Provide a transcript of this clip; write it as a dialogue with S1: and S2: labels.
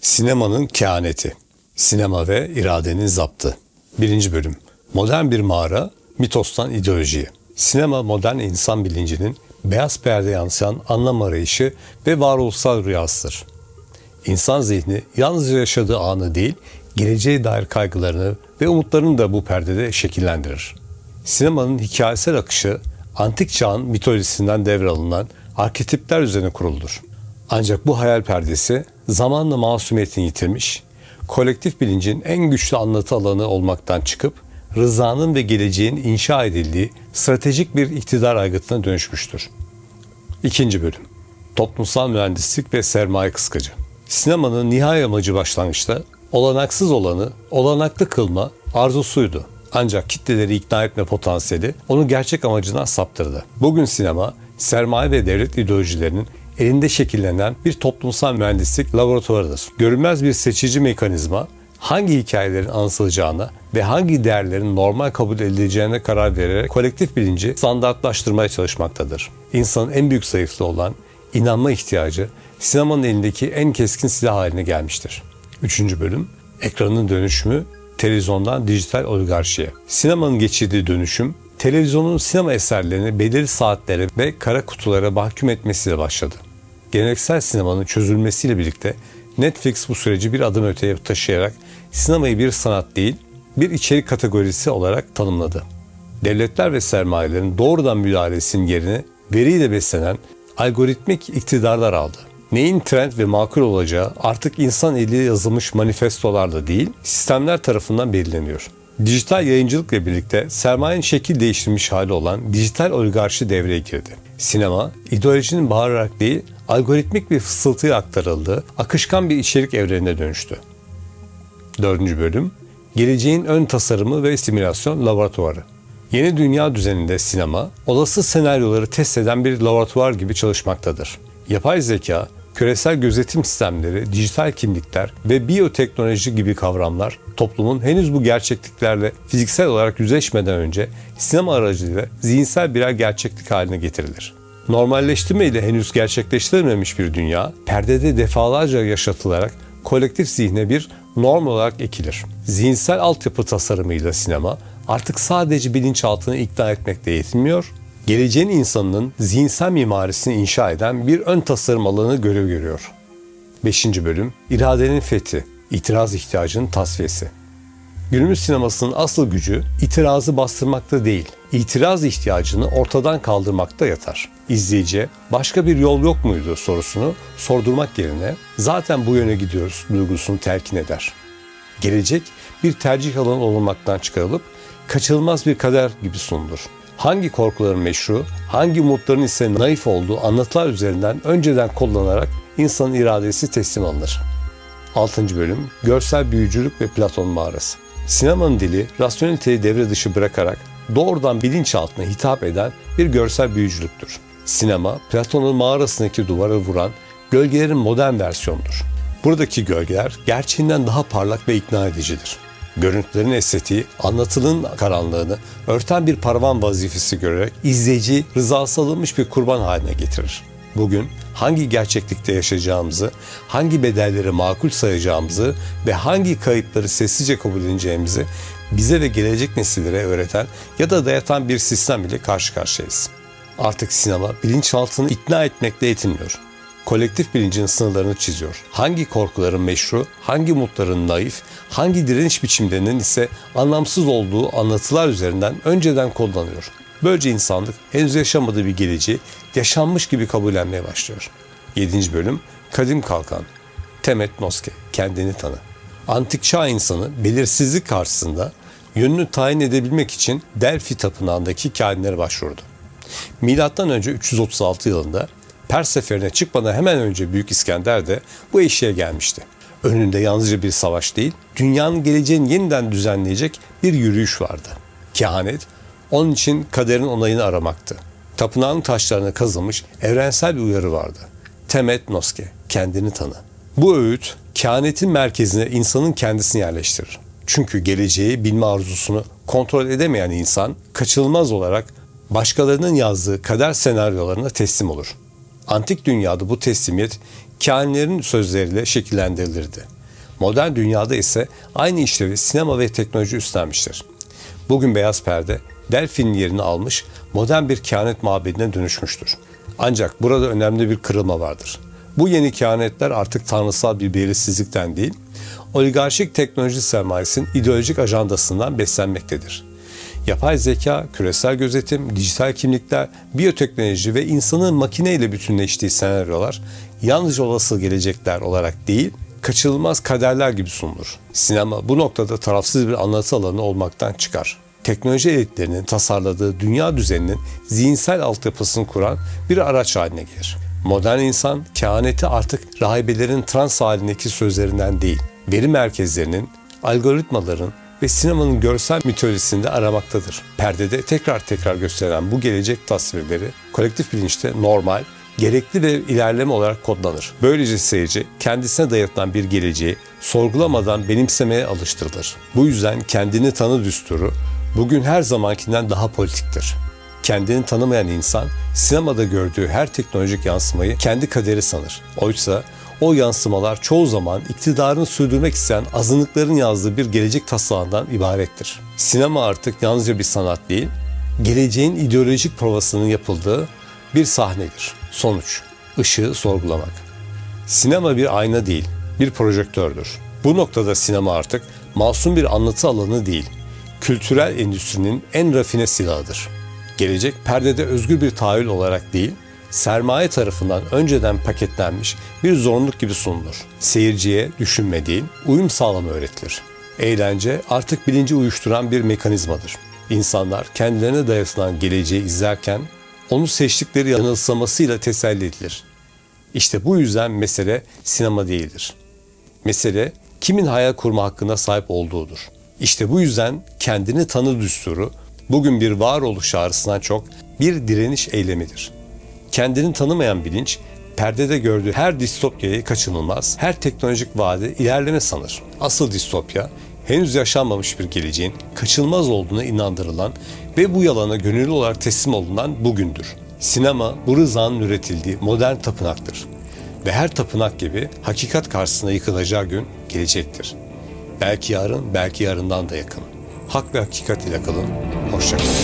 S1: Sinemanın kehaneti. Sinema ve iradenin zaptı. 1. bölüm. Modern bir mağara, mitostan ideolojiye. Sinema modern insan bilincinin beyaz perde yansıyan anlam arayışı ve varoluşsal rüyasıdır. İnsan zihni yalnızca yaşadığı anı değil, geleceğe dair kaygılarını ve umutlarını da bu perdede şekillendirir. Sinemanın hikayesel akışı, antik çağın mitolojisinden devralınan arketipler üzerine kuruludur. Ancak bu hayal perdesi zamanla masumiyetini yitirmiş, kolektif bilincin en güçlü anlatı alanı olmaktan çıkıp rızanın ve geleceğin inşa edildiği stratejik bir iktidar aygıtına dönüşmüştür. 2. bölüm. Toplumsal mühendislik ve sermaye kıskacı. Sinemanın nihai amacı başlangıçta olanaksız olanı olanaklı kılma arzusuydu. Ancak kitleleri ikna etme potansiyeli onu gerçek amacından saptırdı. Bugün sinema, sermaye ve devlet ideolojilerinin elinde şekillenen bir toplumsal mühendislik laboratuvarıdır. Görünmez bir seçici mekanizma, hangi hikayelerin anlatılacağına ve hangi değerlerin normal kabul edileceğine karar vererek kolektif bilinci standartlaştırmaya çalışmaktadır. İnsanın en büyük zayıflığı olan inanma ihtiyacı, sinemanın elindeki en keskin silah haline gelmiştir. 3. bölüm, ekranın dönüşümü, televizyondan dijital oligarşiye. Sinemanın geçirdiği dönüşüm, televizyonun sinema eserlerini belirli saatlere ve kara kutulara mahkum etmesiyle başladı. Geleneksel sinemanın çözülmesiyle birlikte Netflix bu süreci bir adım öteye taşıyarak sinemayı bir sanat değil, bir içerik kategorisi olarak tanımladı. Devletler ve sermayelerin doğrudan müdahalesinin yerine veriyle beslenen algoritmik iktidarlar aldı. Neyin trend ve makul olacağı artık insan eliyle yazılmış manifestolarla değil, sistemler tarafından belirleniyor. Dijital yayıncılıkla birlikte sermayenin şekil değiştirmiş hali olan dijital oligarşi devreye girdi. Sinema, ideolojinin bağırarak değil, algoritmik bir fısıltıya aktarıldığı akışkan bir içerik evrenine dönüştü. 4. bölüm, geleceğin ön tasarımı ve simülasyon laboratuvarı. Yeni dünya düzeninde sinema, olası senaryoları test eden bir laboratuvar gibi çalışmaktadır. Yapay zeka, küresel gözetim sistemleri, dijital kimlikler ve biyoteknoloji gibi kavramlar toplumun henüz bu gerçekliklerle fiziksel olarak yüzleşmeden önce sinema aracılığıyla zihinsel birer gerçeklik haline getirilir. Normalleştirme ile henüz gerçekleştirilmemiş bir dünya, perdede defalarca yaşatılarak kolektif zihne bir norm olarak ekilir. Zihinsel altyapı tasarımıyla sinema artık sadece bilinçaltını ikna etmekle yetinmiyor, geleceğin insanının zihinsel mimarisini inşa eden bir ön tasarım alanı görev görüyor. 5. bölüm, iradenin fethi, itiraz ihtiyacının tasfiyesi. Günümüz sinemasının asıl gücü itirazı bastırmakta değil, itiraz ihtiyacını ortadan kaldırmakta yatar. İzleyiciye başka bir yol yok muydu sorusunu sordurmak yerine zaten bu yöne gidiyoruz duygusunu telkin eder. Gelecek bir tercih alanı olmaktan çıkarılıp kaçınılmaz bir kader gibi sunulur. Hangi korkuların meşru, hangi umutların ise naif olduğu anlatılar üzerinden önceden kodlanarak insanın iradesi teslim alınır. 6. bölüm, görsel büyücülük ve Platon mağarası. Sinemanın dili, rasyoneliteyi devre dışı bırakarak doğrudan bilinçaltına hitap eden bir görsel büyücülüktür. Sinema, Platon'un mağarasındaki duvara vuran gölgelerin modern versiyonudur. Buradaki gölgeler gerçeğinden daha parlak ve ikna edicidir. Görüntülerin estetiği, anlatının karanlığını örten bir paravan vazifesi görerek izleyiciyi rızası alınmış bir kurban haline getirir. Bugün hangi gerçeklikte yaşayacağımızı, hangi bedelleri makul sayacağımızı ve hangi kayıpları sessizce kabul edeceğimizi bize ve gelecek nesillere öğreten ya da dayatan bir sistem ile karşı karşıyayız. Artık sinema bilinçaltını ikna etmekle yetinmiyor. Kolektif bilincin sınırlarını çiziyor. Hangi korkuların meşru, hangi umutların naif, hangi direniş biçimlerinin ise anlamsız olduğu anlatılar üzerinden önceden kodlanıyor. Böylece insanlık henüz yaşamadığı bir geleceği yaşanmış gibi kabullenmeye başlıyor. 7. bölüm, Kadim Kalkan. Temet Noske, kendini tanı. Antik çağ insanı belirsizlik karşısında yönünü tayin edebilmek için Delphi tapınağındaki kahinlere başvurdu. Milattan önce 336 yılında Pers seferine çıkmadan hemen önce Büyük İskender de bu eşiğe gelmişti. Önünde yalnızca bir savaş değil, dünyanın geleceğini yeniden düzenleyecek bir yürüyüş vardı. Kehanet, onun için kaderin onayını aramaktı. Tapınağın taşlarına kazılmış evrensel bir uyarı vardı. Temet Noske, kendini tanı. Bu öğüt, kehanetin merkezine insanın kendisini yerleştirir. Çünkü geleceği bilme arzusunu kontrol edemeyen insan, kaçınılmaz olarak başkalarının yazdığı kader senaryolarına teslim olur. Antik dünyada bu teslimiyet kahinlerin sözleriyle şekillendirilirdi. Modern dünyada ise aynı işlevi sinema ve teknoloji üstlenmiştir. Bugün beyaz perde, Delphi'nin yerini almış, modern bir kehanet mabedine dönüşmüştür. Ancak burada önemli bir kırılma vardır. Bu yeni kehanetler artık tanrısal bir belirsizlikten değil, oligarşik teknoloji sermayesinin ideolojik ajandasından beslenmektedir. Yapay zeka, küresel gözetim, dijital kimlikler, biyoteknoloji ve insanın makineyle bütünleştiği senaryolar yalnızca olası gelecekler olarak değil, kaçınılmaz kaderler gibi sunulur. Sinema bu noktada tarafsız bir anlatı alanı olmaktan çıkar. Teknoloji elitlerinin tasarladığı dünya düzeninin zihinsel altyapısını kuran bir araç haline gelir. Modern insan, kehaneti artık rahibelerin trans halindeki sözlerinden değil, veri merkezlerinin, algoritmaların ve sinemanın görsel mitolojisinde aramaktadır. Perdede tekrar gösterilen bu gelecek tasvirleri kolektif bilinçte normal, gerekli ve ilerleme olarak kodlanır. Böylece seyirci kendisine dayatılan bir geleceği sorgulamadan benimsemeye alıştırılır. Bu yüzden kendini tanı düsturu bugün her zamankinden daha politiktir. Kendini tanımayan insan sinemada gördüğü her teknolojik yansımayı kendi kaderi sanır. Oysa o yansımalar çoğu zaman iktidarını sürdürmek isteyen azınlıkların yazdığı bir gelecek taslağından ibarettir. Sinema artık yalnızca bir sanat değil, geleceğin ideolojik provasının yapıldığı bir sahnedir. Sonuç, ışığı sorgulamak. Sinema bir ayna değil, bir projektördür. Bu noktada sinema artık masum bir anlatı alanı değil, kültürel endüstrinin en rafine silahıdır. Gelecek perdede özgür bir tahayyül olarak değil, sermaye tarafından önceden paketlenmiş bir zorunluluk gibi sunulur. Seyirciye düşünme değil, uyum sağlama öğretilir. Eğlence artık bilinci uyuşturan bir mekanizmadır. İnsanlar kendilerine dayatılan geleceği izlerken onu seçtikleri yanılsamasıyla teselli edilir. İşte bu yüzden mesele sinema değildir. Mesele kimin hayal kurma hakkına sahip olduğudur. İşte bu yüzden kendini tanı düsturu bugün bir varoluş çağrısından çok bir direniş eylemidir. Kendini tanımayan bilinç, perdede gördüğü her distopyayı kaçınılmaz, her teknolojik vaadi ilerleme sanır. Asıl distopya, henüz yaşanmamış bir geleceğin kaçınılmaz olduğuna inandırılan ve bu yalana gönüllü olarak teslim olunan bugündür. Sinema, bu rızanın üretildiği modern tapınaktır. Ve her tapınak gibi hakikat karşısında yıkılacağı gün gelecektir. Belki yarın, belki yarından da yakın. Hak ve hakikat ile kalın. Hoşça kalın.